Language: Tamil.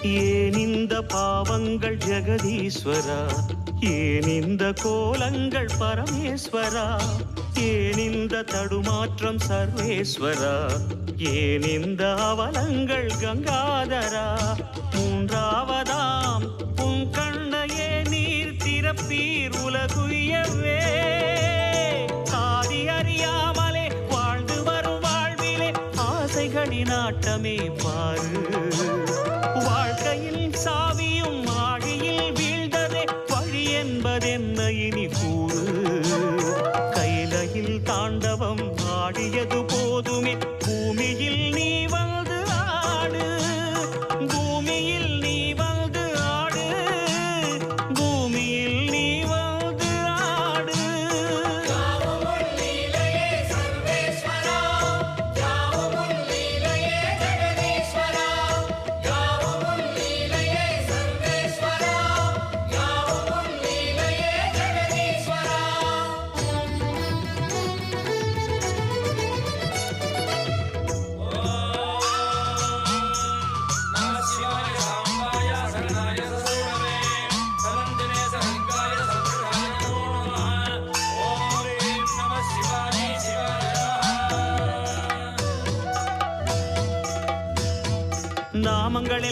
ஏன் இந்த பாவங்கள் ஜெகதீஸ்வரா, ஏன் இந்த கோலங்கள் பரமேஸ்வரா, ஏன் இந்த தடுமாற்றம் சர்வேஸ்வரா, ஏன் இந்த அவலங்கள் கங்காதரா. மூன்றாவதாம் உன் கண்ணையே நீர் திறப்பீர் உலகுயவே. ஆதி அறியாமலே வாழ்ந்து வரும் வாழ்விலே ஆசைகளின் ஆட்டமே பாரு. வாழ்க்கையில் சாவியும் ஆழியில் வீழ்ந்ததே, வழி என்பதென்ன இனி கூறு. கைலையில் தாண்டவம் ஆடியது போதுமே, பூமியில் நீ வந்து ஆடு. பூமியில் நீ வந்து ஆடு, பூமியில் நீ வந்து ஆடு. நாமங்கள்